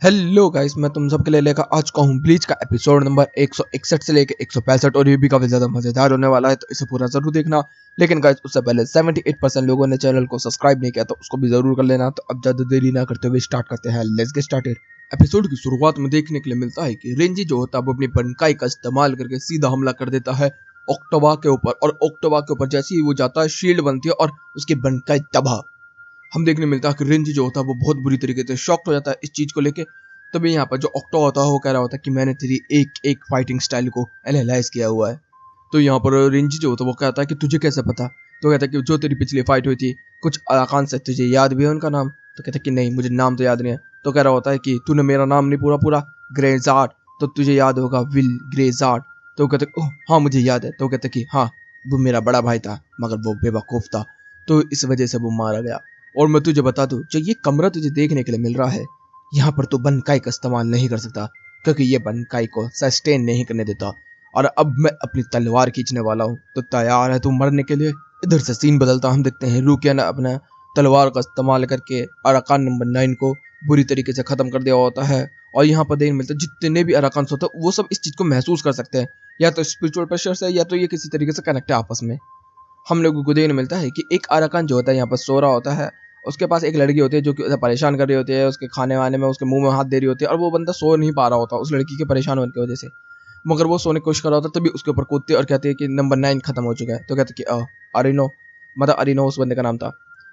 Hello guys, मैं तुम सबके लिए लेकर आ चुका हूँ ब्लीच का एपिसोड नंबर 161 से लेकर 165 और ये भी काफी ज्यादा मजेदार होने वाला है, तो इसे पूरा जरूर देखना। लेकिन गाइस उससे पहले 78% लोगों ने चैनल को सब्सक्राइब नहीं किया, तो उसको भी जरूर कर लेना। तो अब ज्यादा देरी ना करते हुए स्टार्ट करते हैं। Let's get started. एपिसोड की शुरुआत में देखने के लिए मिलता है कि रेंजी जो होता है वो अपनी बनकाई का इस्तेमाल करके सीधा हमला कर देता है ऑक्टोबा के ऊपर, और ऑक्टोबा के ऊपर जैसे ही वो जाता है शील्ड बनती है और उसकी बनकाई तबाह। हम देखने मिलता है कि रेंजी जो होता है वो बहुत बुरी तरीके से शॉक्ड हो जाता है इस चीज को लेके। तभी यहाँ पर जो ऑक्टो होता है वो कह रहा होता है कि मैंने तेरी एक एक फाइटिंग स्टाइल को एनालाइज किया हुआ है। तो यहाँ पर रेंजी जो होता है वो कहता है कि तुझे कैसे पता। तो कहता है कि जो तेरी पिछली फाइट हुई थी कुछ अराकान से, तुझे याद भी है उनका नाम। तो कहता है कि नहीं, मुझे नाम तो याद नहीं है। तो कह रहा होता है कि तूने मेरा नाम नहीं पूरा पूरा ग्रेजार्ड, तो तुझे याद होगा विल ग्रेजार्ड। तो कहते ओह हाँ मुझे याद है। तो कहते कि हाँ, वो मेरा बड़ा भाई था मगर वो बेवकूफ़ था, तो इस वजह से वो मारा गया। और मैं तुझे बता दूं, जो ये कमरा तुझे देखने के लिए मिल रहा है, यहाँ पर तू बनकाई का इस्तेमाल नहीं कर सकता, क्योंकि ये बनकाई को सस्टेन नहीं करने देता। और अब मैं अपनी तलवार खींचने वाला हूँ, तो तैयार है तू मरने के लिए। इधर से सीन बदलता, हम देखते हैं रुकिया ने अपना तलवार का इस्तेमाल करके अराकान नंबर 9 को बुरी तरीके से खत्म कर दिया होता है। और यहाँ पर देखने मिलता है जितने भी अराकान होते हैं वो सब इस चीज को महसूस कर सकते हैं, या तो स्पिरिचुअल प्रेशर से या तो ये किसी तरीके से कनेक्ट है आपस में। हम लोगों को देखने मिलता है कि एक अराकान जो होता है यहाँ पर सो रहा होता है। उसके पास एक लड़की होती है जो कि उसे परेशान कर रही होती है, उसके खाने वाने में उसके मुंह में हाथ दे रही होती है, और वो बंदा सो नहीं पा रहा होता उस लड़की के परेशान होने की वजह से। मगर वो सोने की कोशिश कर रहा होता है, तभी उसके ऊपर कूदती है और कहती है कि नंबर 9 खत्म हो चुका है। तो कहते हैं कि अरिनो, मतलब अरिनो उस बंदे का नाम था।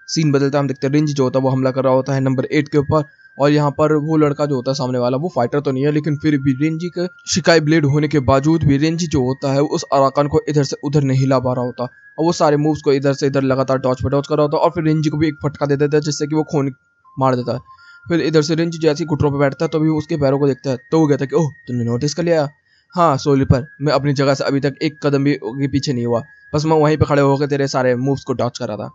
सीन बदलता है, हम देखते हैं रिंज जो होता है वो हमला कर रहा होता है नंबर 8 के ऊपर। और यहाँ पर वो लड़का जो होता है सामने वाला, वो फाइटर तो नहीं है, लेकिन फिर भी रेंजी के शिकाई ब्लेड होने के बावजूद भी रेंजी जो होता है उस अराकान को इधर से उधर नहीं ला पा रहा होता। और वो सारे मूव्स को इधर से इधर लगातार डॉच पे डॉच कर रहा होता है, और फिर रेंजी को भी एक फटका दे देता है जिससे कि वो खून मार देता है। फिर इधर से रेंजी जैसे ही घुटनों पे बैठता है तो भी उसके पैरों को देखता है, तो वो कहता है कि ओह तुमने नोटिस कर लिया। हाँ सोलिपर, मैं अपनी जगह से अभी तक एक कदम भी के पीछे नहीं हुआ, बस मैं वहीं पे खड़े होकर तेरे सारे मूव्स को डॉच कर रहा था।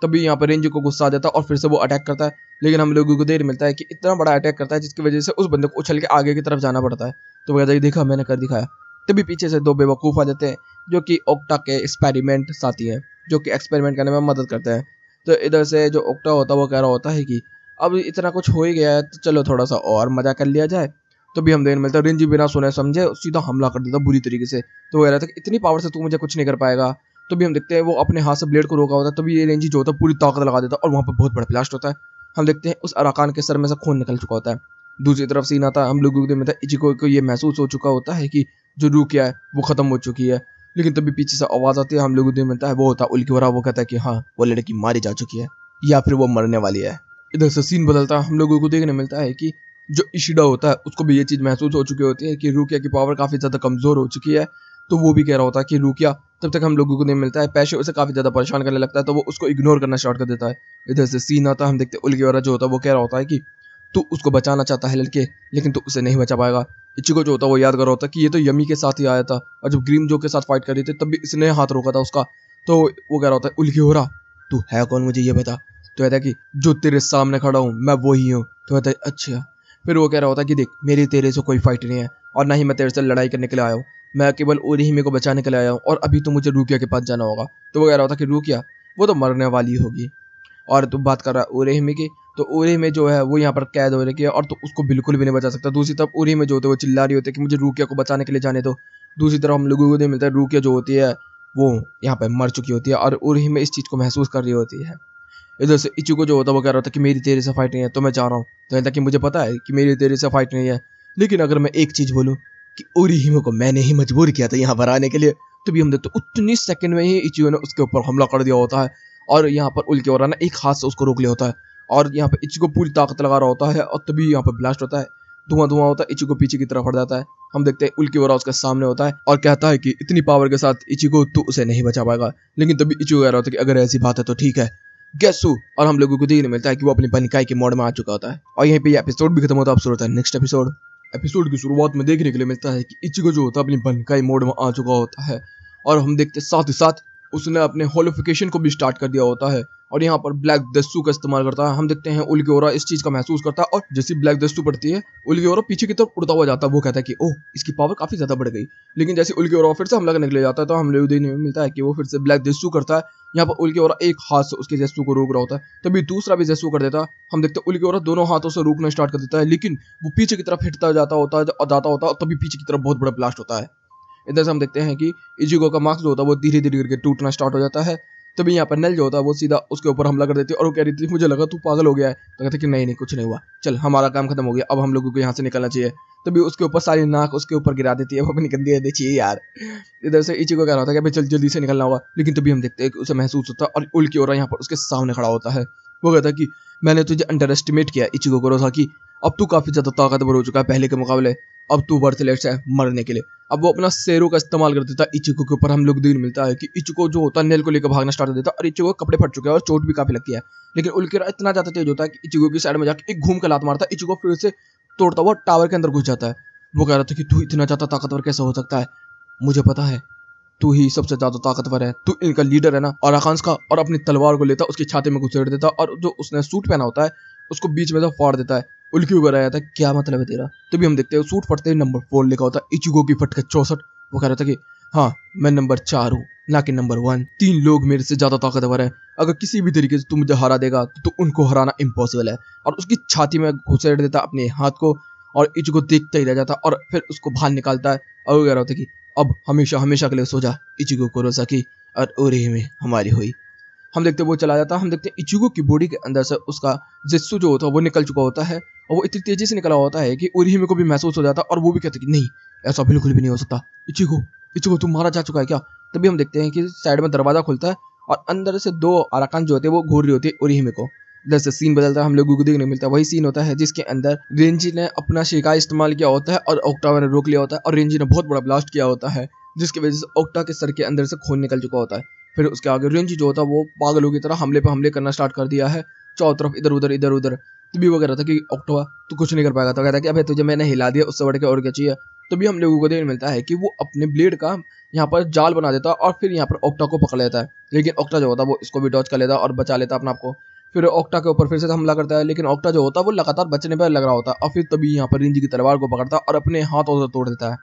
तभी यहाँ पर रेंजी को गुस्सा आ जाता है और फिर से वो अटैक करता है। लेकिन हम लोगों को देर मिलता है कि इतना बड़ा अटैक करता है जिसकी वजह से उस बंदे को उछल के आगे की तरफ जाना पड़ता है। तो वो कहता है देखा, मैंने कर दिखाया। तभी पीछे से दो बेवकूफ़ आ जाते हैं जो कि ओक्टा के एक्सपेरिमेंट साथी हैं, जो कि एक्सपेरिमेंट करने में मदद करते हैं। तो इधर से जो ओक्टा होता है वो कह रहा होता है कि अब इतना कुछ हो ही गया है, तो चलो थोड़ा सा और मजा कर लिया जाए। तो भी हम देखने मिलता है रेंजी बिना सुने समझे सीधा हमला कर देता बुरी तरीके से। तो वो कह रहा था कि इतनी पावर से तू मुझे कुछ नहीं कर पाएगा। तो भी हम देखते हैं वो अपने हाथ से ब्लेड को रोका होता है, तभी ये रेंजी जो होता है पूरी ताकत लगा देता है और वहाँ पर बहुत बड़ा ब्लास्ट होता है। हम देखते हैं उस अराकान के सर में से खून निकल चुका होता है। दूसरी तरफ सीन आता है, हम लोगों को मिलता है इचिको को ये महसूस हो चुका होता है कि जो रुकिया है वो खत्म हो चुकी है। लेकिन तभी पीछे से आवाज आती है, हम लोगों को मिलता है वो होता है उल्की हो रहा। वो कहता है कि हाँ वो लड़की मारी जा चुकी है या फिर वो मरने वाली है। इधर से सीन बदलता है, हम लोगों को देखने मिलता है कि जो इशिडा होता है उसको भी ये चीज़ महसूस हो चुकी होती है कि रुकिया की पावर काफ़ी ज़्यादा कमज़ोर हो चुकी है। तो वो भी कह रहा होता है कि रुकिया, तब तक हम लोगों को नहीं मिलता है पैसे उसे काफ़ी ज़्यादा परेशान करने लगता है, तो वो उसको इग्नोर करना स्टार्ट कर देता है। इधर से सीन आता है, हम देखते उल्की वाला जो होता है वो कह रहा होता है कि तू उसको बचाना चाहता है लड़के, लेकिन तू उसे नहीं बचा पाएगा। इचिको जो होता है वो याद कर रहा होता है कि ये तो यमी के साथ ही आया था, और जब ग्रीम जो के साथ फाइट कर रही थी तब भी इसने हाथ रोका था उसका। तो वो कह रहा होता है उल्की हो रहा, तू है कौन मुझे ये बता। तो कहता है कि जो तेरे सामने खड़ा हूँ मैं वो ही हूँ। तो कहता है अच्छा। फिर वो कह रहा होता है कि देख, मेरी तेरे से कोई फाइट नहीं है, और ना ही मैं तेरे से लड़ाई करने के लिए आया हूँ। मैं केवल ओरिहिमे को बचाने के लिए आया हूँ, और अभी तो मुझे रुकिया के पास जाना होगा। तो वो कह रहा होता कि रुकिया वो तो मरने वाली होगी, और तू बात कर रहा है ओरिहिमे की, तो ओरिहिमे जो है वो यहाँ पर कैद हो रखी है और तो उसको बिल्कुल भी नहीं बचा सकता। दूसरी तरफ ओरिहिमे जो होते हैं वो चिल्ला रही होती है कि मुझे रुकिया को बचाने के लिए जाने दो। दूसरी तरफ हम लोगों को नहीं मिलता है रुकिया जो होती है वो यहाँ पर मर चुकी होती है, और ओरिहिमे इस चीज़ को महसूस कर रही होती है। इधर से इचिको जो होता है वो कह रहा था कि मेरी तेरे से फाइट नहीं है तो मैं जा रहा हूँ। तो कहता कि मुझे पता है कि मेरी तेरे से फाइट नहीं है, लेकिन अगर मैं एक चीज़ बोलूँ कि ओरिहिमे को मैंने ही मजबूर किया था यहाँ पर आने के लिए। तो भी हम देखते उतनी सेकंड में ही इचिको ने उसके ऊपर हमला कर दिया होता है, और यहाँ पर उल्के और ना एक हाथ से उसको रोक लिया होता है, और यहाँ पर इचिको पूरी ताकत लगा रहा होता है, और तभी यहाँ पर ब्लास्ट होता है। धुआं धुआं होता है, इचिको पीछे की तरफ हट जाता है। हम देखते हैं उल्की वोरा उसके सामने होता है और कहता है कि इतनी पावर के साथ इचिको तू उसे नहीं बचा पाएगा। लेकिन तभी इचिको कह रहा होता है कि अगर ऐसी बात है तो ठीक है, गेस हू। और हम लोगों को देखने मिलता है कि वो अपनी बनिकाई के मोड में आ चुका होता है, और यहीं पे ये एपिसोड भी खत्म होता है। अब शुरू होता है नेक्स्ट एपिसोड। एपिसोड की शुरुआत में देखने के लिए मिलता है कि इचिको जो होता है अपनी बनिकाई मोड में आ चुका होता है, और हम देखते साथ ही साथ उसने अपने होलिफिकेशन को भी स्टार्ट कर दिया होता है। और यहाँ पर ब्लैक दस्यु का इस्तेमाल करता है। हम देखते हैं उल्गियोरा इस चीज का महसूस करता है और जैसी ब्लैक दस्यु पड़ती है उल्गियोरा पीछे की तरफ उड़ता हुआ जाता है। वो कहता है कि ओह इसकी पावर काफी ज्यादा बढ़ गई। लेकिन जैसे उल्गियोरा फिर से हमला करने के लिए जाता है तो हम लोग देखने में मिलता है कि वो फिर से ब्लैक दस्यु करता है। यहाँ पर उल्गियोरा एक हाथ से उसके दस्यु को रोक रहा होता है, तभी दूसरा भी दस्यु कर देता है। हम देखते हैं उल्गियोरा दोनों हाथों से रोकना स्टार्ट कर देता है, लेकिन वो पीछे की तरफ हिटता जाता होता है और जाता होता है, तभी पीछे की तरफ बहुत बड़ा ब्लास्ट होता है। इधर से हम देखते हैं कि इचिगो का मास्क जो होता है वो धीरे धीरे करके टूटना स्टार्ट हो जाता है। तभी यहाँ पर नेल जो होता है वो सीधा उसके ऊपर हमला कर देती है और वो कह रही थी मुझे लगा तू पागल हो गया है। तो कहते कि नहीं कुछ नहीं हुआ, चल हमारा काम खत्म हो गया, अब हम लोगों को यहाँ से निकलना चाहिए। तभी उसके ऊपर सारी नाक उसके ऊपर गिरा देती है, वो अपनी गंदी आदत चाहिए यार। इधर से इचिगो कह रहा था कि भाई चल जल्दी से निकलना होगा, लेकिन तभी हम देखते हैं कि उसे महसूस होता है और उल्गियोरा यहाँ पर उसके सामने खड़ा होता है। वो कहता है कि मैंने तुझे अंडर एस्टिमेट किया इचिगो कुरोसाकी, अब तू काफी ज्यादा ताकतवर हो चुका है पहले के मुकाबले, अब तू बर्थलेट्स है मरने के लिए। अब वो अपना सेरो का इस्तेमाल कर देता है इचिगो के ऊपर। हम लोग दिन मिलता है कि इचिगो जो होता है नेल को लेकर भागना स्टार्ट कर देता है और इचिगो के कपड़े फट चुके हैं और चोट भी काफी लगती है। लेकिन उल्गियोरा इतना ज्यादा तेज होता है कि इचिगो की साइड में जाकर एक घूम के लात मारता है, इचिगो फिर से तोड़ता हुआ टावर के अंदर घुस जाता है। वो कह रहा था कि तू इतना ज्यादा ताकतवर कैसे हो सकता है, मुझे पता है तू ही सबसे ज्यादा ताकतवर है, तू इनका लीडर है ना। और आकांश का और अपनी तलवार को लेता उसकी छाती में घुसेड़ देता और जो उसने सूट पहना होता है उसको बीच में से फाड़ देता है। उल्की कर रहा था क्या मतलब है तेरा। तभी हम देखते हैं सूट फटते ही नंबर 4 लिखा होता है, इचिगो की फटके 64। वो कह रहा था कि हाँ मैं नंबर 4 हूँ ना कि नंबर 1, 3 लोग मेरे से ज्यादा ताकतवर है, अगर किसी भी तरीके से तू मुझे हरा देगा तो उनको हराना इम्पॉसिबल है। और उसकी छाती में घुसेड़ देता अपने हाथ को और इचिगो देखता ही रह जाता और फिर उसको बाहर निकालता है और वो कह रहा था कि अब हमेशा हमेशा के लिए सो जा इचिगो कुरोसाकी, और ओरेहिमे हमारी हुई। हम देखते वो चला जाता है। हम देखते इचिगो की बॉडी के अंदर से उसका जित्सु जो होता है वो निकल चुका होता है और वो इतनी तेजी से निकला होता है कि ओरेहिमे को भी महसूस हो जाता है और वो भी कहते कि नहीं ऐसा बिल्कुल भी नहीं हो सकता, इचिगो इचिगो तुम मारा जा चुका है क्या। तभी हम देखते हैं कि साइड में दरवाजा खुलता है और अंदर से 2 अराकान जो होते हैं वो घूर रही होती है ओरेहिमे को। इधर से सीन बदलता है, हम लोगों को देखने मिलता है वही सीन होता है जिसके अंदर रेंजी ने अपना शिकाई इस्तेमाल किया होता है और ओक्टावा ने रोक लिया होता है और रेंजी ने बहुत बड़ा ब्लास्ट किया होता है जिसकी वजह से ओक्टा के सर के अंदर से खून निकल चुका होता है। फिर उसके आगे रेंजी जो होता है वो पागलों की तरह हमले पे हमले करना स्टार्ट कर दिया है, चारों तरफ इधर उधर। तभी वो कह रहा था कि ओक्टावा तू कुछ नहीं कर पाएगा। तो कहता है कि अबे तुझे मैंने हिला दिया, उससे बढ़ के और क्या चाहिए। तभी हम लोगों को देखने मिलता है कि वो अपने ब्लेड का यहाँ पर जाल बना देता है और फिर यहाँ पर ओक्टा को पकड़ लेता है। लेकिन ओक्टा जो होता है वो इसको भी डॉज कर लेता है और बचा लेता है अपने आप को। फिर ओक्टा के ऊपर फिर से हमला करता है, लेकिन ओक्टा जो होता है वो लगातार बचने पर लग रहा होता है और फिर तभी यहाँ पर रेंजी की तलवार को पकड़ता है और अपने हाथों से तोड़ देता है।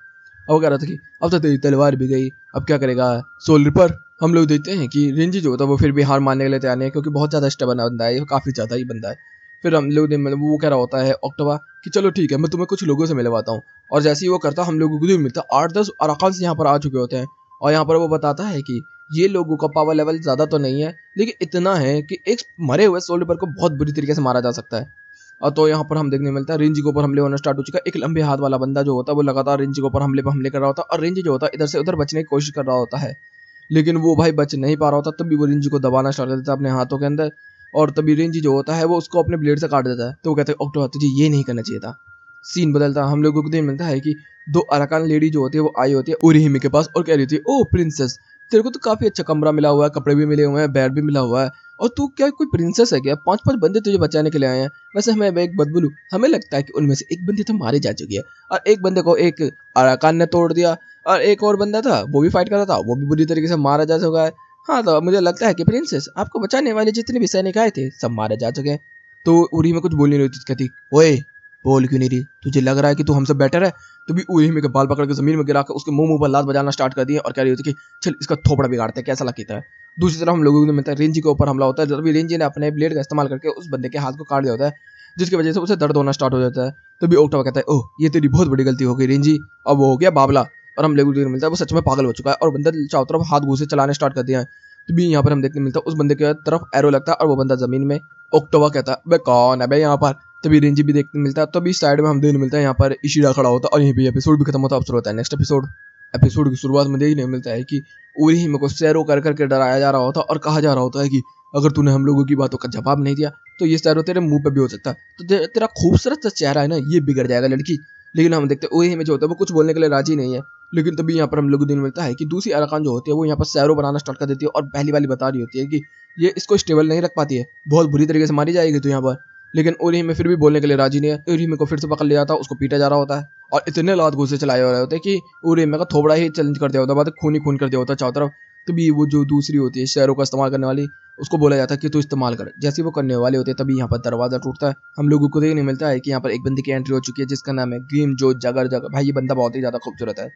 अब वो कह रहा था कि अब तो तेरी तलवार भी गई, अब क्या करेगा सोल रिपर। हम लोग देखते हैं कि रेंजी जो होता है वो फिर भी हार मानने के लिए तैयार नहीं है क्योंकि बहुत ज्यादा स्टेबल बंदा है, काफी ज्यादा ही बंदा है। फिर हम लोग मतलब वो कह रहा होता है ओक्टावा कि चलो ठीक है मैं तुम्हें कुछ लोगों से मिलवाता हूँ। और जैसे ही वो करता हम लोगों को मिलता 8-10 अराकान्स यहाँ पर आ चुके होते हैं और यहाँ पर वो बताता है कि ये लोगों का पावर लेवल ज्यादा तो नहीं है लेकिन इतना है कि एक मरे हुए सोल रिपर को बहुत बुरी तरीके से मारा जा सकता है। और तो यहाँ पर हम देखने मिलता है रेंजी के ऊपर हमले होना स्टार्ट हो चुका है। एक लंबे हाथ वाला बंदा जो होता है वो लगातार रेंजी के ऊपर हमले पर हमले कर रहा होता है और रेंजी जो होता है इधर से उधर बचने की कोशिश कर रहा होता है, लेकिन वो भाई बच नहीं पा रहा होता। तभी वो रेंजी को दबाना स्टार्ट कर देता है अपने हाथों के अंदर और तभी रेंजी जो होता है वो उसको अपने ब्लेड से काट देता है। तो वो कहते हैं ओक्टावा तुझे ये नहीं करना चाहिए था। सीन बदलता है, हम लोगों को देखने मिलता है कि 2 अराकान लेडी जो होती है वो आई होती है ओरेहिमे के पास और कह रही थी ओ प्रिंसेस तेरे को तो काफी अच्छा कमरा मिला हुआ है, कपड़े भी मिले हुए हैं, बेड भी मिला हुआ है और तू क्या कोई प्रिंसेस है क्या, 5-5 बंदे तुझे बचाने के लिए आए हैं। वैसे हमें एक बात बोलूं, हमें लगता है कि उनमें से एक बंदी तो मारी जा चुकी है और एक बंदे को एक अराकान ने तोड़ दिया और एक और बंदा था वो भी फाइट कर रहा था, वो भी बुरी तरीके से मारा जा चुका है। हाँ तो मुझे लगता है कि प्रिंसेस आपको बचाने वाले जितने भी सैनिक आए थे सब मारे जा चुके हैं। तो उरी में कुछ बोल नहीं रही थी, कहती ओए बोल क्यों नहीं रही, तुझे लग रहा है कि तू हमसे बेटर है। तो भी उरी के बाल पकड़ के जमीन में गिरा कर उसके मुंह पर लात बजाना स्टार्ट कर दिया और कह रही होती कि चल इसका थोपड़ा बिगाड़ते हैं कैसा लगता है। दूसरी तरफ हम लोगों को मिलता है रेंजी के ऊपर हमला होता है, तभी रेंजी ने अपने ब्लेड का इस्तेमाल करके उस बंदे के हाथ को काट दिया होता है जिसकी वजह से उसे दर्द होना स्टार्ट हो जाता है। तभी ओक्टावा कहता है ओह ये तेरी बहुत बड़ी गलती हो गई रेंजी, अब वो हो गया बाबला। और हम लोगों को मिलता है वो सच में पागल हो चुका है और बंदा चारों तरफ हाथ घूसे चलाने स्टार्ट कर दिया है। तभी यहाँ पर हम देखने मिलता है उस बंदे की तरफ एरो लगता है और वो बंदा जमीन में। ओक्टावा कहता है बे कौन है बे यहाँ पर। तभी रेंजी भी देखने मिलता है, तभी साइड में हम देखने मिलता है यहाँ पर इशिरा खड़ा होता है और यहीं पे एपिसोड भी खत्म होता है। अब शुरू होता है नेक्स्ट एपिसोड की शुरुआत में देखने मिलता है कि ओरेहिमे को सैरो कर करके डराया जा रहा होता है और कहा जा रहा होता है कि अगर तूने हम लोगों की बातों का जवाब नहीं दिया तो ये सैरो तेरे मुंह पे भी हो सकता है, तो तेरा खूबसूरत सा चेहरा है ना ये बिगड़ जाएगा लड़की। लेकिन हम देखते हैं ओरेहिमे जो होता है वो कुछ बोलने के लिए राजी नहीं है। लेकिन तभी यहाँ पर हम लोगों को दिन मिलता है कि दूसरी अराकान जो होती है वो यहाँ पर सैरो बनाना स्टार्ट कर देती है और पहली वाली बता रही होती है कि ये इसको स्टेबल नहीं रख पाती है, बहुत बुरी तरीके से मारी जाएगी तो यहाँ पर। लेकिन ओरेहिमे फिर भी बोलने के लिए राजी नहीं है। ओरेहिमे को फिर से पकड़ लिया जाता है, उसको पीटा जा रहा होता है और इतने लात घूसे चलाए हो रहे होते हैं कि ओरेहिमे का थोबड़ा ही चेंज कर दिया होता है, खून ही खून कर दिया होता है चारों तरफ। तभी वो जो दूसरी होती है शेयरों का इस्तेमाल करने वाली, उसको बोला जाता है कि तू इस्तेमाल कर। जैसे वो करने वाले होते हैं तभी यहाँ पर दरवाजा टूटता है। हम लोगों को देखने मिलता है कि यहाँ पर एक बंदे की एंट्री हो चुकी है जिसका नाम है ग्रीम जो जगर जगर। भाई ये बंदा बहुत ही ज्यादा खूबसूरत है।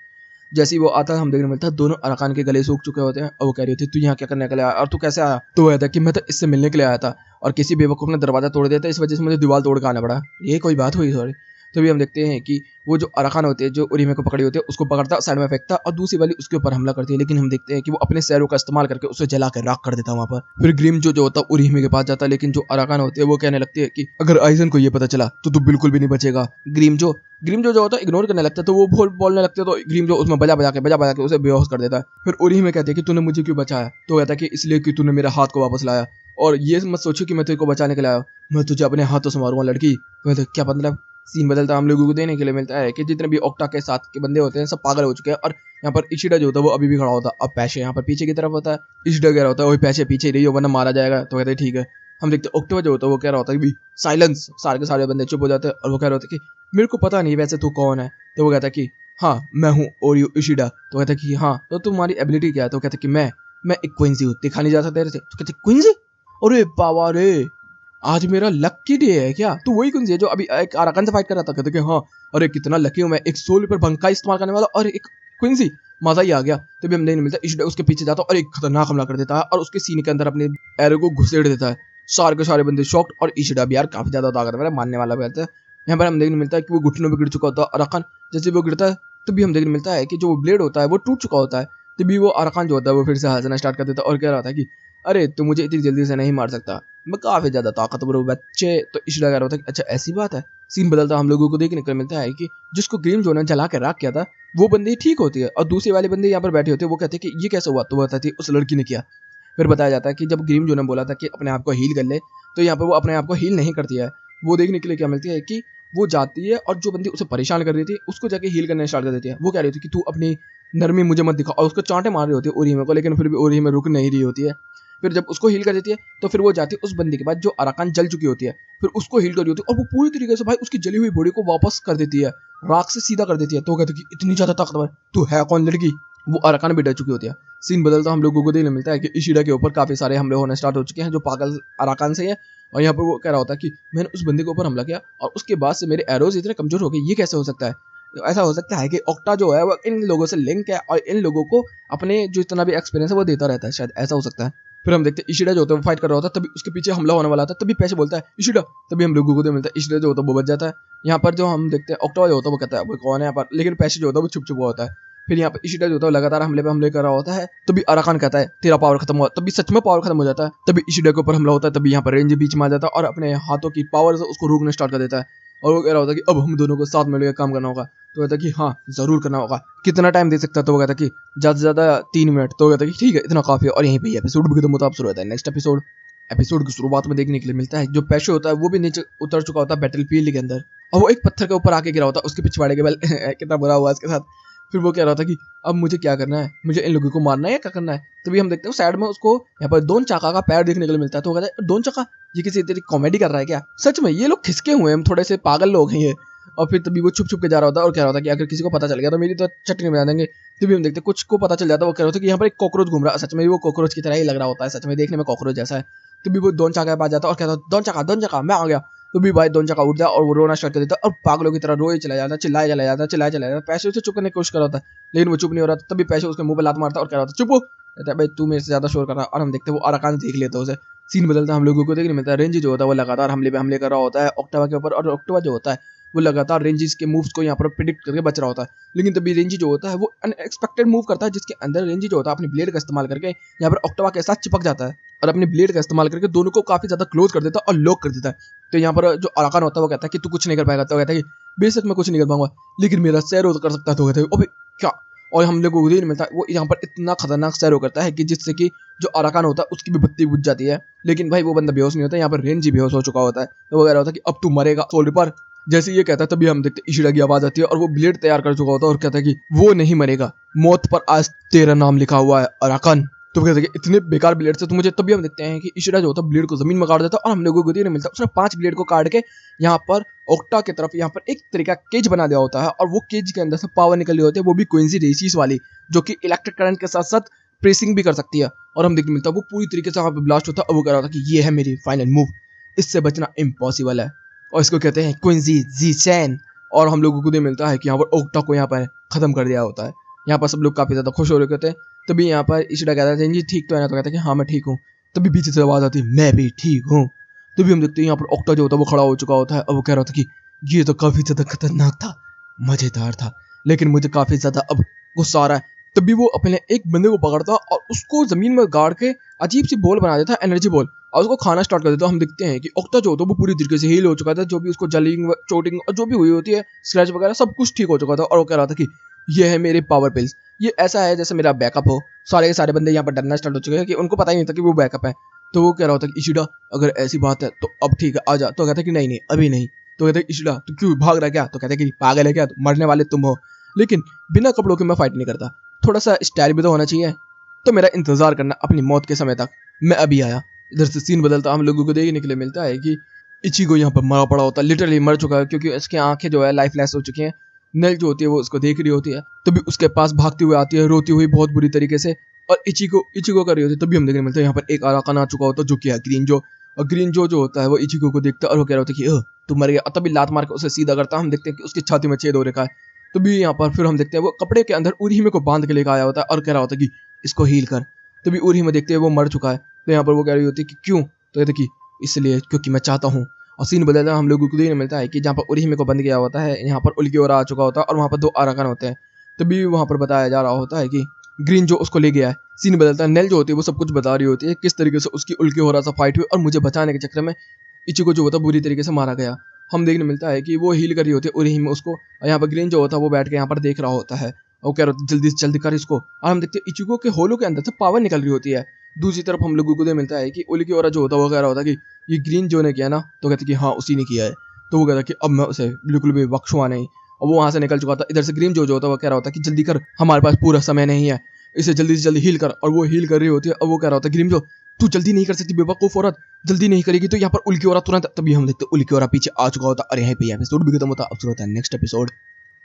जैसे ही वो आता है हम देखने मिलता है दोनों अरकान के गले सूख चुके होते हैं और वो कह रही होती है तू यहाँ क्या करने के लिए आया और तू कैसे आया। तो वो कहता है कि मैं तो इससे मिलने के लिए आया था और किसी बेवकूफ ने दरवाजा तोड़ दिया था, इस वजह से मुझे दीवार तोड़ के आना पड़ा। ये कोई बात हुई सॉरी। तभी हम देखते हैं कि वो जो अरकान होते हैं जो उरीमे को पकड़ी होती है उसको पकड़ता साइड में फेंकता और दूसरी वाली उसके ऊपर हमला करती है, लेकिन हम देखते हैं कि वो अपने सैरों का इस्तेमाल करके उसे जला कर राख कर देता है वहाँ पर। फिर ग्रीम जो होता है उरीमे के पास जाता है, लेकिन जो अरकान होते हैं वो कहने लगती है कि अगर आइजन को ये पता चला तो तू बिल्कुल भी नहीं बचेगा। ग्रीम जो होता है इग्नोर करने लगता है, तो वो बोलने लगते हैं तो ग्रीम जो उसमें बजा बजा के उसे बेहोश कर देता है। फिर उरीमे कहते हैं कि तूने मुझे क्यों बचाया, तो कहता है कि इसलिए कि तूने मेरे हाथ को वापस लाया और ये मत सोचो कि मैं तेरे को बचाने के लिए आया, मैं तुझे अपने हाथों से मारूंगा लड़की। तो क्या मतलब सीन बदलता हम लोगों को देने के लिए मिलता है कि जितने भी ओक्टा के साथ के बंदे होते हैं सब पागल हो चुके हैं और यहाँ पर इशिडा जो होता है वो अभी भी खड़ा होता है। अब पैसे यहाँ पर पीछे की तरफ होता है, इशिडा कह रहा होता है वही पैसे पीछे रही हो वरना मारा जाएगा। तो कहते हैं ठीक है। हम देखते हैं ओक्टा जो होता है वो कह रहा होता है कि साइलेंस, सारे के सारे बंदे चुप हो जाते हैं और वो कह रहे होते हैं कि मेरे को पता नहीं वैसे तू कौन है। तो वो कहता है कि हाँ मैं हूँ ओरियो इशिडा। तो कहता है कि हाँ तो तुम्हारी एबिलिटी क्या है। तो कहता है कि मैं एक क्विंसी हूँ, दिखा नहीं जा सकता तेरे से। तो कहते क्विंसी, अरे बाबा रे आज मेरा लकी डे है क्या। तू वही कौन सी है जो अभी एक अराकन से फाइट कर रहा था। कहते कि हाँ अरे कितना लकी हूँ मैं, एक सोल पर भंग का इस्तेमाल करने वाला और एक क्विंसी, मजा ही आ गया। तभी हम नहीं मिलता इशिडा उसके पीछे जाता और एक खतरनाक हमला कर देता है और उसके सीने के अंदर अपने एरो को घुसेड़ देता है। सारे के सारे बंदे शॉक्ड और इशिडा भी यार काफी ज्यादा ताकतवर है, मानने वाला भी रहता है। यहाँ पर हम देखने मिलता है कि वो घुटनों में गिर चुका होता है अराकन। जैसे वो गिरता है तभी हम देखने मिलता है कि जो ब्लेड होता है वो टूट चुका होता है। तभी वो अराकन जो होता है वो फिर से हंसना स्टार्ट कर देता है और कह रहा था कि अरे तू मुझे इतनी जल्दी से नहीं मार सकता, मैं काफी ज्यादा ताकतवर हूँ बच्चे। तो इशिडा कह रहा था कि अच्छा ऐसी बात है। सीन बदलता हम लोगों को देखने को मिलता है कि जिसको ग्रीम जो ने जला के राख किया था वो बंदी ठीक होती है और दूसरे वाले बंदे यहाँ पर बैठे होते हैं। वो कहते हैं कि ये कैसे हुआ, तो बताती है उस लड़की ने किया। फिर बताया जाता है कि जब ग्रीम जो ने बोला था कि अपने आप को हील कर ले, तो यहाँ पर वो अपने आप को हील नहीं करती है। वो देखने के लिए क्या मिलती है कि वो जाती है और जो बंदी उसे परेशान कर रही थी उसको जाके हील करने स्टार्ट कर देती है। वो कह रही थी कि तू अपनी नरमी मुझे मत दिखा और उसको चांटे मार रही होती है ओरीमे को, लेकिन फिर भी ओरीमे रुक नहीं रही होती है। फिर जब उसको हील कर देती है तो फिर वो जाती है उस बंदी के बाद जो अराकान जल चुकी होती है, फिर उसको हील कर रही होती है और वो पूरी तरीके से भाई उसकी जली हुई बॉडी को वापस कर देती है, राख से सीधा कर देती है। तो कहते कि इतनी ज्यादा ताकतवर तू है कौन लड़की। वो अराकान भी डर चुकी होती है। सीन बदलता हम लोगों को देखने मिलता है कि इशिडा के ऊपर काफी सारे हमले होने स्टार्ट हो चुके हैं जो पागल अराकान से है। और यहाँ पर वो कह रहा होता है कि मैंने उस बंदी के ऊपर हमला किया और उसके बाद से मेरे एरोज इतने कमजोर हो गए, ये कैसे हो सकता है। तो ऐसा हो सकता है कि ओक्टा जो है वो इन लोगों से लिंक है और इन लोगों को अपने जो इतना भी एक्सपीरियंस है वो देता रहता है, शायद ऐसा हो सकता है। फिर हम देखते हैं इशिडा जो होता है वो फाइट कर रहा होता है, तभी उसके पीछे हमला होने वाला था, तभी पैसे बोलता है इशिडा। तभी हम लोगों को मिलता है इशिडा जो होता है वो बच जाता है। यहाँ पर जो हम देखते हैं ओक्टा जो होता है वो कहता है वो कौन है यहाँ पर, लेकिन पैसे जो होता है वो छुप छुपा होता है। फिर यहाँ पर इशिडा जो होता है लगातार हमले पे हमले कर रहा होता है, तभी अराकान कहता है तेरा पावर खत्म हुआ, तभी सच में पावर खत्म हो जाता है। तभी इशिडा के ऊपर हमला होता है, तभी यहाँ पर रेंज बीच में आ जाता है और अपने हाथों की पावर से उसको रोकना स्टार्ट कर देता है। और वो कह रहा होता है कि अब हम दोनों को साथ मिलकर काम करना होगा। तो कहता है कि हाँ जरूर करना होगा, कितना टाइम दे सकता है। तो वो कहता है कि ज्यादा से ज्यादा 3 मिनट। तो वो कहता है कि ठीक है इतना काफी है। और यहीं पे एपिसोड भी खत्म होता है। अब शुरू होता है नेक्स्ट एपिसोड की शुरुआत में देखने के लिए मिलता है जो पैशे होता है वो भी नीचे उतर चुका होता है बैटलफील्ड के अंदर और वो एक पत्थर के ऊपर आके गिरा होता है उसके पिछवाड़े के बल कितना बुरा हुआ इसके साथ। फिर वो कह रहा था कि अब मुझे क्या करना है, मुझे इन लोगों को मारना है या क्या करना है। तभी हम देखते हैं साइड में उसको यहाँ पर दोन चाका का पैर देखने के लिए मिलता है। तो वो कहता है दोन चाका, ये किसी तेरी कॉमेडी कर रहा है क्या, सच में ये लोग खिसके हुए हैं, हम थोड़े से पागल लोग हैं ये। और फिर तभी वो छुप छुप के जा रहा होता है और कह रहा होता है कि अगर किसी को पता चल गया तो मेरी तो चटनी बना देंगे। तभी हम देखते हैं कुछ को पता चल जाता है, वो कह रहा होता है कि यहाँ पर एक कॉकरोच घूम रहा है, सच में वो कॉकरोच की तरह ही लग रहा होता है, सच में देखने में कॉकरोच जैसा है। तभी वो दोन चाका के पास जाता है और कहता है दोन चाका मैं आ गया। तो भी भाई दोन चाका उठ जाए और वो रोना स्टार्ट कर देता है और पागलों की तरह रोए चला जाता है, चिल्लाए चला जाता है। पैसे उसे चुप करने की कोशिश कर रहा होता है लेकिन वो चुप नहीं हो रहा था। तभी पैसे उसके मुंह पे लात मारता है और कह रहा था चुप हो। कहता है भाई तू मेरे से ज्यादा शोर कर रहा है। और हम देखते हैं वो अराकान देख लेता है उसे। सीन बदलता है हम लोगों को देखने मिलता है रेंजी जो होता है वो लगातार हमले पे हमले कर रहा होता है ऑक्टावा के ऊपर और ऑक्टावा जो होता है वो लगातार रेंजिस के मूव्स को यहाँ पर प्रिडिक्ट करके बच रहा होता है। लेकिन तभी रेंजी जो होता है वो अनएक्सपेक्टेड मूव करता है जिसके अंदर रेंजी जो होता है अपनी ब्लेड का इस्तेमाल करके यहाँ पर ऑक्टावा के साथ चिपक जाता है और अपनी ब्लेड का इस्तेमाल करके दोनों को काफी ज्यादा क्लोज कर देता है और लॉक कर देता है। तो यहाँ पर जो अराकान होता है वो कहता है कि तू कुछ नहीं कर पाएगा। तो कहता है कि बेशक मैं कुछ नहीं कर पाऊंगा लेकिन मेरा सैरो कर सकता है। तो कहता है अबे क्या। और हम लोग को नहीं मिलता वो यहाँ पर इतना खतरनाक सैरो करता है कि जिससे कि जो अराकान होता है उसकी भी बत्ती बुझ जाती है। लेकिन भाई वो बंदा बेहोश नहीं होता, यहाँ पर रेंजी बेहोश हो चुका होता है। तो वो कह रहा होता है कि अब तू मरेगा सोल्डर पर। जैसे ये कहता है तभी हम देखते इशिडा की आवाज आती है और वो ब्लेड तैयार कर चुका होता है और कहता है कि वो नहीं मरेगा, मौत पर आज तेरा नाम लिखा हुआ है अराकान। तो कहते हैं कि इतने बेकार ब्लेड से तो मुझे। तभी हम देखते हैं कि इशिडा जो होता है ब्लेड को जमीन में काट देता है और हम लोगों को नहीं मिलता उसने 5 ब्लेड को काट के यहाँ पर ऑक्टा की तरफ यहाँ पर एक तरीका केज बना दिया होता है और वो केज के अंदर से पावर निकल रही होती है, वो भी क्विंसी रेसिस वाली जो कि इलेक्ट्रिक करंट के साथ साथ प्रेसिंग भी कर सकती है। और हम देखने मिलता है वो पूरी तरीके से वहाँ पे ब्लास्ट होता है और वो कह रहा था कि ये है मेरी फाइनल मूव, इससे बचना इम्पॉसिबल है। और इसको कहते हैं क्विंजी जी चैन। और हम लोगों को ये मिलता है कि यहाँ पर ओक्टा को यहाँ पर खत्म कर दिया होता है। यहाँ पर सब लोग काफी ज्यादा खुश हो रहे होते हैं। तभी यहाँ पर इशिडा कहता है जी ठीक तो है ना, तो कहता है कि हाँ मैं ठीक हूँ। तभी पीछे से आवाज आती है मैं भी ठीक हूँ। तभी हम देखते हैं यहाँ पर ओक्टा जो होता है वो खड़ा हो चुका होता है और वो कह रहा था कि ये तो काफी ज्यादा खतरनाक था, मजेदार था, लेकिन मुझे काफी ज्यादा अब गुस्सा आ रहा है। तभी वो अपने एक बंदे को पकड़ता और उसको जमीन में गाड़ के अजीब सी बॉल बना देता, एनर्जी बॉल, और उसको खाना स्टार्ट कर देता। हम देखते हैं कि ओक्टा जो होता है वो पूरी तरीके से हील हो चुका था, जो भी उसको जलिंग चोटिंग और जो भी हुई होती है स्क्रैच वगैरह सब कुछ ठीक हो चुका था। और वो कह रहा था कि ये है मेरे पावर पिल्स, ये ऐसा है जैसे मेरा बैकअप हो। सारे के सारे बंदे यहाँ पर डरना स्टार्ट हो चुके हैं कि उनको पता ही नहीं था कि वो बैकअप है। तो वो कह रहा होता कि इशिडा अगर ऐसी बात है तो अब ठीक है आ जा। तो कहता कि नहीं नहीं अभी नहीं। तो कहते इशिडा तू क्यों भाग रहा है क्या? तो कहते कि पागल है क्या, मरने वाले तुम हो, लेकिन बिना कपड़ों के मैं फाइट नहीं करता, थोड़ा सा स्टाइल भी तो होना चाहिए, तो मेरा इंतजार करना अपनी मौत के समय तक, मैं अभी आया। इधर से सीन बदलता हम लोगों को देखने के लिए मिलता है कि इचिगो यहाँ पर मरा पड़ा होता है, लिटरली मर चुका है क्योंकि इसकी आंखें जो है लाइफलेस हो चुकी हैं। नेल जो होती है वो उसको देख रही होती है, तभी उसके पास भागती हुई आती है रोती हुई बहुत बुरी तरीके से, और इचिगो कर रही होती है। तभी हम देखने मिलते हैं यहाँ पर एक आराकान आ चुका होता है जो कि है ग्रीन जो। और ग्रीन जो होता है वो इचिगो को देखता है और वो कह रहा होता है कि तू मर गया। तभी लात मार के उसे सीधा करता है। हम देखते हैं कि उसकी छाती में छेद हो रखा है। तभी यहाँ पर फिर हम देखते हैं वो कपड़े के अंदर उरीहिमे को बांध के लेकर आया होता है और कह रहा होता है कि इसको हील कर। तभी उरीहिमे देखते हैं वो मर चुका है। तो यहाँ पर वो कह रही होती है कि क्यों? तो कहते कि इसलिए क्योंकि मैं चाहता हूँ। और सीन बदलता है हम लोगों को देखने मिलता है कि जहाँ पर उरीहिमे को बंद किया होता है यहाँ पर उल्कियोरा आ चुका होता है और वहाँ पर 2 आराकान होते हैं। तभी वहाँ पर बताया जा रहा होता है कि ग्रीन जो उसको ले गया है। सीन बदलता है, नेल जो होती है वो सब कुछ बता रही होती है किस तरीके से उसकी उल्कियोरा से फाइट हुई और मुझे बचाने के चक्कर में इचिगो जो होता है बुरी तरीके से मारा गया। हम देखने मिलता है कि वो हील कर रही होती है उरीहिमे उसको, और यहाँ पर ग्रीन जो होता है वो बैठ के यहाँ पर देख रहा होता है और कह रहा जल्दी से जल्दी कर इसको। और हम देखते हैं इचिगो के होलो के अंदर से पावर निकल रही होती है। दूसरी तरफ हम लोगों को मिलता है कि उल्कियोरा जो होता है वो कह रहा होता है कि ये ग्रीन जो ने किया ना, तो कहते कि हाँ उसी ने किया है। तो वो कहता कि अब मैं उसे बिल्कुल भी बख्शूंगा नहीं, और वो वहां से निकल चुका था। इधर से ग्रीन जो होता है वो कह रहा होता है कि जल्दी कर, हमारे पास पूरा समय नहीं है, इसे जल्दी से जल्दी हील कर। और वो हील कर रही होती है और वो कह रहा होता है ग्रीन जो तू जल्दी नहीं कर सकती बेवकूफ औरत, जल्दी नहीं करेगी तो यहाँ पर उल्कियोरा तुरंत। तभी हम देखते उल्कियोरा पीछे आ चुका होता है और यहीं पे एपिसोड भी खत्म होता है। अब शुरू होता है नेक्स्ट एपिसोड।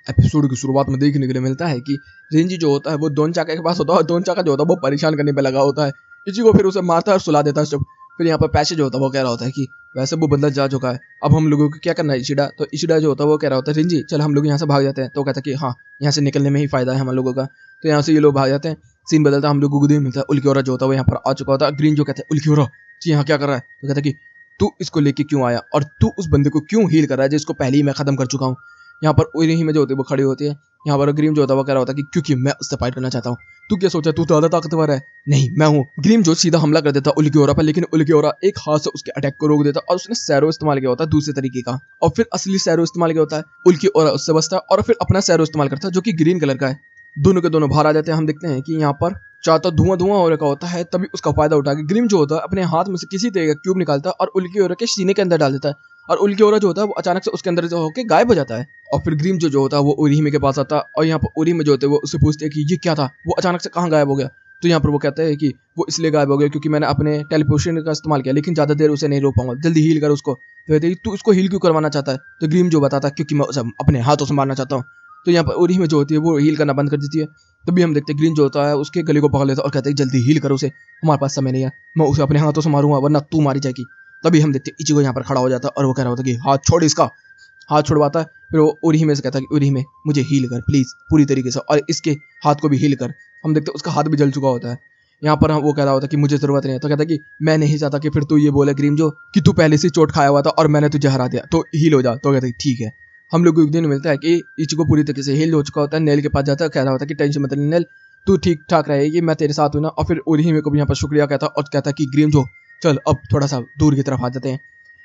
एपिसोड की शुरुआत में देखने के लिए मिलता है कि रेंजी जो होता है वो दोन चाका के पास होता है और दोन चाका जो होता है वो परेशान करने पे लगा होता है। इचिगो फिर उसे मारता है और सुला देता है सब। फिर यहाँ पर पैसे जो होता है वो कह रहा होता है कि वैसे वो बंदा जा चुका है, अब हम लोगों को क्या करना है इशिडा। तो इशिडा जो होता है वो कह रहा होता है रेंजी चल हम लोग यहाँ से भाग जाते हैं। तो कहता है कि हाँ यहाँ से निकलने में ही फायदा है हम लोगों का। तो यहाँ से ये लोग भाग जाते हैं। सीन बदलता है हम लोगों को देख मिलता है उल्कियोरा जो होता है वो यहाँ पर आ चुका होता है। ग्रीन जो कहता है उल्कियोरा जी यहाँ क्या कर रहा है? तो कहता है कि तू इसको लेके क्यों आया और तू उस बंदे को क्यों हील कर रहा है जिसको पहले ही मैं खत्म कर चुका हूँ। यहाँ पर उरीहिमे जो होती है वो खड़ी होती है। यहाँ पर ग्रीम जो होता है वो कह रहा होता है कि क्योंकि मैं उससे फाइट करना चाहता हूँ। तू क्या सोचा तू ज्यादा ताकतवर है? नहीं मैं हूँ। ग्रीम जो सीधा हमला कर देता उल्कियोरा पर, लेकिन उल्कियोरा एक हाथ से उसके अटैक को रोक देता और उसने सैरो इस्तेमाल किया होता है दूसरे तरीके का, और फिर असली सैरो इस्तेमाल किया होता है। उल्कियोरा उससे बचता है और फिर अपना सैरो इस्तेमाल करता है जो कि ग्रीन कलर का है। दोनों के दोनों बाहर आ जाते हैं। हम देखते हैं कि यहाँ पर चाहता धुआं धुआं हो रखा होता है। तभी उसका फायदा उठा के ग्रीम जो होता है अपने हाथ में से किसी तरह का क्यूब निकालता है और उल्कियोरा के सीने के अंदर डाल देता है, और उल्कियोरा जो होता है वो अचानक से उसके अंदर जो होकर गायब हो जाता है। और फिर ग्रीम जो होता है वो उरीहिमे के पास आता है और यहाँ पर उरीहिमे जो होते हैं वो उससे पूछते हैं कि ये क्या था, वो अचानक से कहाँ गायब हो गया। तो यहाँ पर वो कहता है कि वो इसलिए गायब हो गया क्योंकि मैंने अपने टेलीपोर्टेशन का इस्तेमाल किया, लेकिन ज्यादा देर उसे नहीं रोक पाऊंगा, जल्दी हील कर उसको। तो कहते हैं तू उसको हील क्यों करवाना चाहता है? तो ग्रीम जो बताता है क्योंकि मैं उसे अपने हाथों से मारना चाहता हूँ। तो यहाँ पर उरीहिमे जो होती है वो हील करना बंद कर देती है। तभी हम देखते हैं ग्रीन जो होता है उसके गले को पकड़ लेता है और कहते हैं जल्दी हील करो उसे, हमारे पास समय नहीं है, मैं उसे अपने हाथों से मारूंगा वरना तू मारी जाएगी। तभी हम देखते हैं इचिगो यहाँ पर खड़ा हो जाता है और वो कह रहा होता है कि हाथ छोड़ इसका। हाथ छुड़वाता है। फिर वो उरीहिमे से कहता है कि उरीहिमे मुझे हील कर प्लीज पूरी तरीके से, और इसके हाथ को भी हील कर। हम देखते हैं उसका हाथ भी जल चुका होता है। यहाँ पर वो कह रहा होता है कि मुझे जरूरत नहीं है। तो कहता है कि मैं नहीं चाहता कि फिर तू ये बोले ग्रीम जो कि तू पहले से चोट खाया हुआ था और मैंने तुझे हरा दिया, तो हील हो जा। तो कहता है ठीक है। हम लोग को एक दिन मिलता है कि इचिगो पूरी तरीके से हील हो चुका होता है। नेल के पास जाता है, कह रहा होता है कि टेंशन मत ले नेल, तू ठीक ठाक रहेगी, मैं तेरे साथ हूँ ना। और फिर उरीहिमे को भी यहाँ पर शुक्रिया कहता और कहता है कि ग्रीम जो चल अब थोड़ा सा दूर की तरफ आ जाते हैं।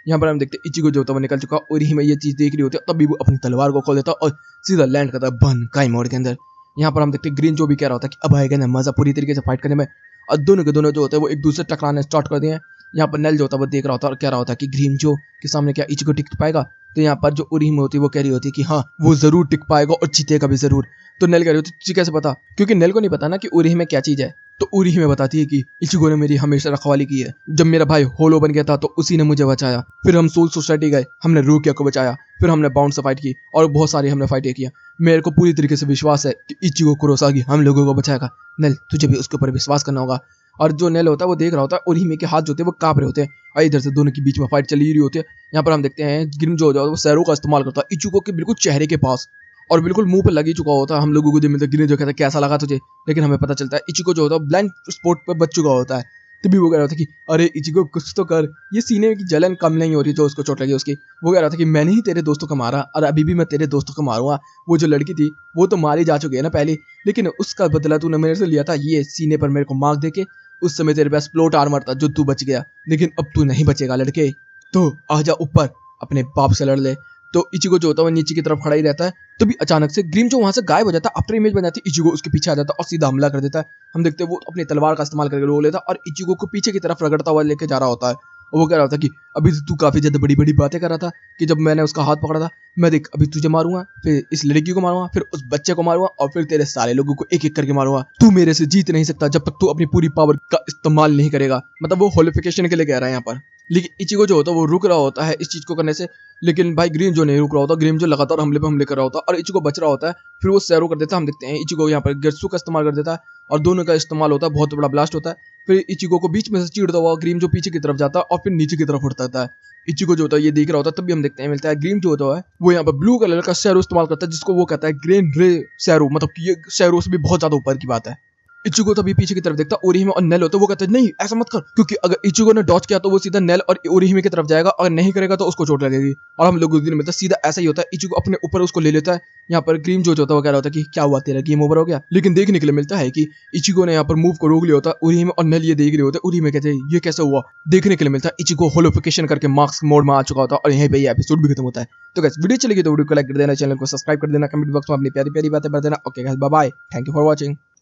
यहाँ पर हम देखते हैं इचिगो जो होता है वो निकल चुका, उरीहिमे ये चीज देख रही होती है, तभी वो अपनी तलवार को खोल देता और सीधा लैंड करता है बन काई मोड़ के अंदर। यहाँ पर हम देखते हैं ग्रीन जो भी कह रहा होता है कि अब आएगा ना मजा पूरी तरीके से फाइट करने में, और दोनों के दोनों जो होते हैं वो एक दूसरे टकराने स्टार्ट कर दिए हैं। यहाँ पर नेल जो होता है वो देख रहा होता है और कह रहा होता है कि ग्रीन जो के सामने क्या इचिगो टिक पाएगा। तो यहाँ पर जो उरीहिमे होती है वो कह रही होती है कि हाँ वो जरूर टिक पाएगा और जीतेगा भी जरूर। तो नेल कह रही होती तुझे कैसे पता, क्योंकि नेल को नहीं पता ना कि उरीहिमे क्या चीज है। तो उरीहिमे बताती है कि इचिगो ने मेरी हमेशा रखवाली की है। जब मेरा भाई होलो बन गया था तो उसी ने मुझे बचाया। फिर हम सोल सोसाइटी गए, हमने रूकिया को बचाया, फिर हमने बाउंड से फाइट की और बहुत सारी हमने फाइटें किया। मेरे को पूरी तरीके से विश्वास है कि इचिगो कुरोसागी हम लोगों को बचाएगा। नेल तुझे भी उसके ऊपर विश्वास करना होगा। और जो नेल होता है वो देख रहा होता है उरीहिमे के हाथ जो होते हैं वो कांप रहे होते हैं और इधर से दोनों के बीच में फाइट चली रही होती है। यहाँ पर हम देखते हैं ग्रिमजो हो जाओ वो सैरो का इस्तेमाल करता है इचिगो के बिल्कुल चेहरे के पास और बिल्कुल मुंह पर लगी चुका होता है। हम लोगों को जो मिलता है ग्रिमजो कहता है कैसा लगा तुझे, लेकिन हमें पता चलता है इचिगो जो होता है ब्लाइंड स्पॉट पर बच चुका होता है। तभी वो कह रहा था कि अरे इचिगो कुछ तो कर, ये सीने की जलन कम नहीं हो रही जो उसको चोट लगी उसकी। वो कह रहा था कि मैंने ही तेरे दोस्तों को मारा और अभी भी मैं तेरे दोस्तों को मारूंगा। वो जो लड़की थी वो तो मारी जा चुकी है ना पहले, लेकिन उसका बदला तूने मेरे से लिया था ये सीने पर मेरे को मार्क देके। उस समय तेरे पास प्लॉट आर्मर था जो तू बच गया, लेकिन अब तू नहीं बचेगा लड़के। तो आजा ऊपर अपने बाप से लड़ ले। तो इचिगो जो होता है वो नीचे की तरफ खड़ा ही रहता है। तभी अचानक से ग्रिमजो वहां से गायब हो जाता है। आफ्टर इमेज बन जाती है, इचिगो उसके पीछे आ जाता है और सीधा हमला कर देता है। हम देखते हैं वो अपनी तलवार का इस्तेमाल करके रोक लेता है और इचिगो को पीछे की तरफ रगड़ता हुआ लेके जा रहा होता है। और वो कह रहा था कि अभी तू काफी ज्यादा बड़ी बड़ी बातें कर रहा था कि जब मैंने उसका हाथ पकड़ा था, मैं देख अभी तुझे मारूंगा, फिर इस लड़की को मारूंगा, फिर उस बच्चे को मारूंगा और फिर तेरे सारे लोगों को एक एक करके मारूंगा। तू मेरे से जीत नहीं सकता जब तक तू अपनी पूरी पावर का इस्तेमाल नहीं करेगा। मतलब वो होलिफिकेशन के लिए कह रहा है यहाँ पर। लेकिन इचिगो जो होता है वो रुक रहा होता है इस चीज को करने से, लेकिन भाई ग्रिमजो नहीं रुक रहा होता। ग्रिमजो लगातार हमले पे हमले कर रहा होता है और इचिगो बच रहा होता है। फिर वो सैरो कर देता है। हम देखते हैं इचिगो यहाँ पर गेट्सु का इस्तेमाल कर देता है और दोनों का इस्तेमाल होता है, बहुत बड़ा ब्लास्ट होता है। फिर इचिगो को बीच में से चीरता हुआ ग्रिमजो पीछे की तरफ जाता है और फिर नीचे की तरफ उड़ता है। इचिगो जो होता है ये देख रहा होता है। तब भी हम देखते हैं मिलता है ग्रीम जो होता है वो यहाँ पर ब्लू कलर का सैरो इस्तेमाल करता है, जिसको वो कहता है ग्रेन रे सैरो, मतलब कि ये सैरो से भी बहुत ज्यादा ऊपर की बात है। इचिगो तभी पीछे की तरफ देखता ओरिहिमे और नेल होता है। वो कहता है नहीं ऐसा मत कर, क्योंकि अगर इचिगो ने डॉज किया तो वो सीधा नेल और ओरिहिमे की तरफ जाएगा, अगर नहीं करेगा तो उसको चोट लगेगी। और हम लोग उस दिन मिलता सीधा ऐसा ही होता है। इचिगो अपने ऊपर उसको ले लेता है। यहाँ पर ग्रीम जो होता है वो कह रहा होता है कि क्या हुआ तेरा गेम ओवर हो गया, लेकिन देखने के लिए मिलता है कि इचिगो ने यहाँ पर मूव को रोक लिया होता है। ओरिहिमे और नेल ये देख रहे होते हैं। ओरिहिमे कहते हैं ये कैसे हुआ, देखने के लिए मिलता है इचिगो होलोफिकेशन करके मार्क्स मोड में आ चुका होता है और यहीं पे ये एपिसोड भी खत्म होता है। तो गाइस वीडियो चलेगी तो वीडियो को लाइक कर देना, चैनल को सब्सक्राइब कर देना, कमेंट बॉक्स में अपनी प्यारी प्यारी बातें कर देना। Okay guys bye bye, thank you for watching.